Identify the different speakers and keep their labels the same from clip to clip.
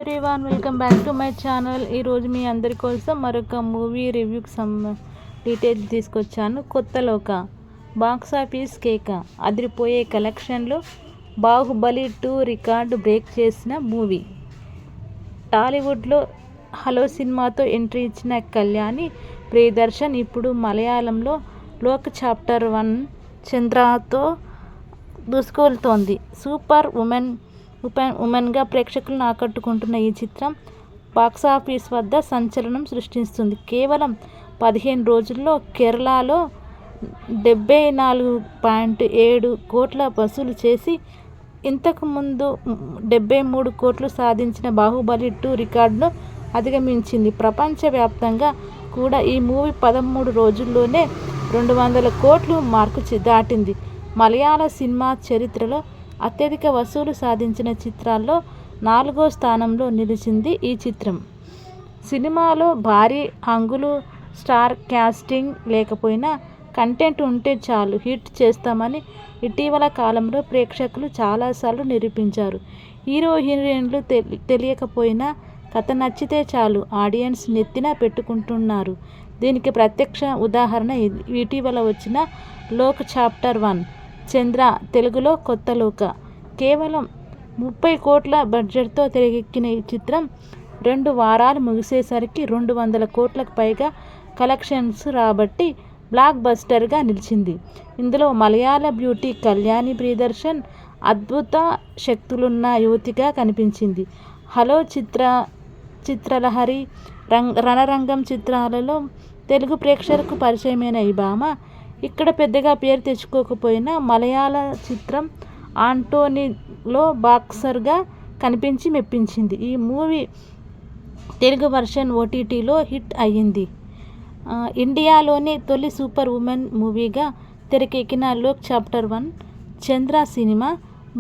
Speaker 1: Everyone welcome back to my channel. ఈరోజు మీ అందరి కోసం మరొక మూవీ రివ్యూకి డీటెయిల్స్ తీసుకొచ్చాను. కొత్త లోక బాక్స్ ఆఫీస్ కేక అదిరిపోయే కలెక్షన్లో బాహుబలి 2 రికార్డు బ్రేక్ చేసిన మూవీ. టాలీవుడ్లో హలో సినిమాతో ఎంట్రీ ఇచ్చిన కళ్యాణి ప్రియదర్శన్ ఇప్పుడు మలయాళంలో లోక చాప్టర్ 1 చంద్రతో దూసుకెళ్తోంది. సూపర్ ఉమెన్గా ప్రేక్షకులను ఆకట్టుకుంటున్న ఈ చిత్రం బాక్సాఫీస్ వద్ద సంచలనం సృష్టిస్తుంది. కేవలం 15 రోజుల్లో కేరళలో 74.7 కోట్ల వసూలు చేసి ఇంతకుముందు 73 కోట్లు సాధించిన బాహుబలి 2 రికార్డును అధిగమించింది. ప్రపంచవ్యాప్తంగా కూడా ఈ మూవీ 13 రోజుల్లోనే 200 కోట్లు మార్కు దాటింది. మలయాళ సినిమా చరిత్రలో అత్యధిక వసూలు సాధించిన చిత్రాల్లో 4వ స్థానంలో నిలిచింది ఈ చిత్రం. సినిమాలో భారీ హంగులు, స్టార్ కాస్టింగ్ లేకపోయినా కంటెంట్ ఉంటే చాలు హిట్ చేస్తామని ఇటీవల కాలంలో ప్రేక్షకులు చాలాసార్లు నిరూపించారు. హీరో హీరోయిన్లు తెలియకపోయినా కథ నచ్చితే చాలు ఆడియన్స్ నెత్తిన పెట్టుకుంటున్నారు. దీనికి ప్రత్యక్ష ఉదాహరణ ఇటీవల వచ్చిన లోక చాప్టర్ 1 చంద్ర, తెలుగులో కొత్త లోక. కేవలం 30 కోట్ల బడ్జెట్తో తెరకెక్కిన ఈ చిత్రం 2 వారాలు ముగిసేసరికి 200 కోట్లకు పైగా కలెక్షన్స్ రాబట్టి బ్లాక్ బస్టర్గా నిలిచింది. ఇందులో మలయాళ బ్యూటీ కళ్యాణి ప్రియదర్శన్ అద్భుత శక్తులున్న యువతిగా కనిపించింది. హలో, చిత్రలహరి, రణరంగం చిత్రాలలో తెలుగు ప్రేక్షకులకు పరిచయమైన ఈ భామ ఇక్కడ పెద్దగా పేరు తెచ్చుకోకపోయినా మలయాళ చిత్రం ఆంటోనీలో బాక్సర్గా కనిపించి మెప్పించింది. ఈ మూవీ తెలుగు వర్షన్ ఓటీటీలో హిట్ అయ్యింది. ఇండియాలోని తొలి సూపర్ ఉమెన్ మూవీగా తెరకెక్కిన లోక చాప్టర్ 1 చంద్ర సినిమా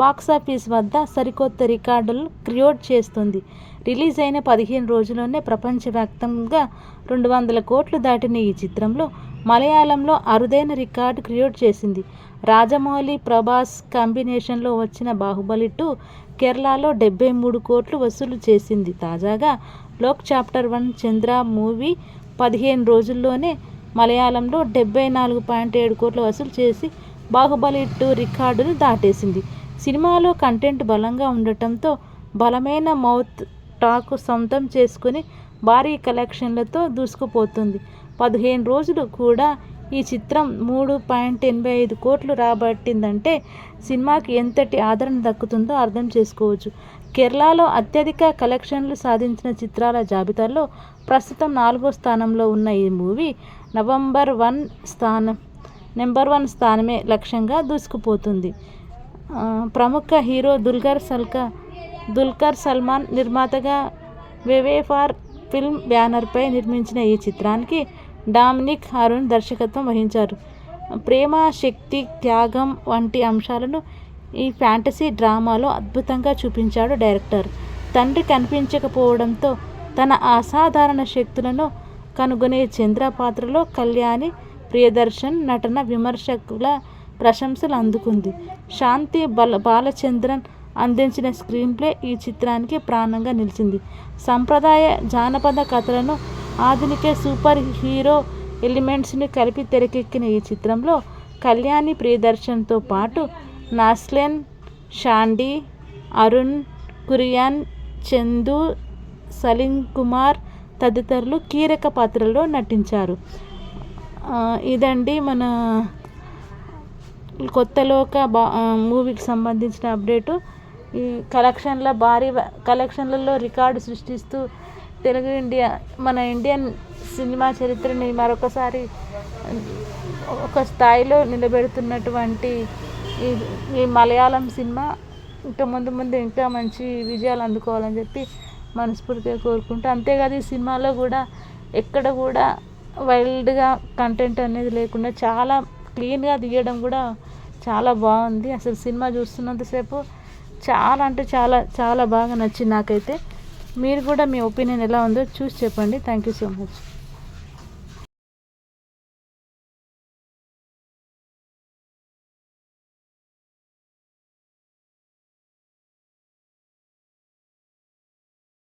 Speaker 1: బాక్సాఫీస్ వద్ద సరికొత్త రికార్డులు క్రియేట్ చేస్తుంది. రిలీజ్ అయిన 15 రోజుల్లోనే ప్రపంచవ్యాప్తంగా 200 కోట్లు దాటిన ఈ చిత్రంలో మలయాళంలో అరుదైన రికార్డు క్రియేట్ చేసింది. రాజమౌళి, ప్రభాస్ కాంబినేషన్లో వచ్చిన బాహుబలి 2 కేరళలో 73 కోట్లు వసూలు చేసింది. తాజాగా లోక చాప్టర్ 1 చంద్ర మూవీ 15 రోజుల్లోనే మలయాళంలో 74.7 కోట్లు వసూలు చేసి బాహుబలి 2 రికార్డును దాటేసింది. సినిమాలో కంటెంట్ బలంగా ఉండటంతో బలమైన మౌత్ టాక్ సొంతం చేసుకుని భారీ కలెక్షన్లతో దూసుకుపోతుంది. 15 రోజులు కూడా ఈ చిత్రం 3.85 కోట్లు రాబట్టిందంటే సినిమాకి ఎంతటి ఆదరణ దక్కుతుందో అర్థం చేసుకోవచ్చు. కేరళలో అత్యధిక కలెక్షన్లు సాధించిన చిత్రాల జాబితాలో ప్రస్తుతం 4వ స్థానంలో ఉన్న ఈ మూవీ నెంబర్ 1 స్థానమే లక్ష్యంగా దూసుకుపోతుంది. ప్రముఖ హీరో దుల్కర్ సల్మాన్ నిర్మాతగా వేవేఫార్ ఫిల్మ్ బ్యానర్పై నిర్మించిన ఈ చిత్రానికి డామినిక్ అరుణ్ దర్శకత్వం వహించారు. ప్రేమ, శక్తి, త్యాగం వంటి అంశాలను ఈ ఫ్యాంటసీ డ్రామాలో అద్భుతంగా చూపించాడు డైరెక్టర్. తండ్రి కనిపించకపోవడంతో తన అసాధారణ శక్తులను కనుగొనే చంద్ర పాత్రలో కళ్యాణి ప్రియదర్శన్ నటన విమర్శకుల ప్రశంసలు అందుకుంది. శాంతి బాలచంద్రన్ అందించిన స్క్రీన్ ప్లే ఈ చిత్రానికి ప్రాణంగా నిలిచింది. సంప్రదాయ జానపద కథలను ఆధునిక సూపర్ హీరో ఎలిమెంట్స్ని కలిపి తెరకెక్కిన ఈ చిత్రంలో కళ్యాణి ప్రియదర్శన్తో పాటు నాస్లెన్, షాండీ, అరుణ్ కురియన్, చందు, సలీం కుమార్ తదితరులు కీలక పాత్రల్లో నటించారు. ఇదండి మన కొత్త లోక మూవీకి సంబంధించిన అప్డేటు. ఈ భారీ కలెక్షన్లలో రికార్డు సృష్టిస్తూ మన ఇండియన్ సినిమా చరిత్రని మరొకసారి ఒక స్థాయిలో నిలబెడుతున్నటువంటి ఈ మలయాళం సినిమా ఇంకా ముందు ఇంకా మంచి విజయాలు అందుకోవాలని చెప్పి మనస్ఫూర్తిగా కోరుకుంటూ, అంతేకాదు ఈ సినిమాలో కూడా ఎక్కడ కూడా వైల్డ్గా కంటెంట్ అనేది లేకుండా చాలా క్లీన్గా తీయడం కూడా చాలా బాగుంది. అసలు సినిమా చూస్తున్నంతసేపు చాలా అంటే చాలా చాలా బాగా నచ్చింది నాకైతే. మీరు కూడా మీ ఒపీనియన్ ఎలా ఉందో చూసి చెప్పండి. Thank you so much.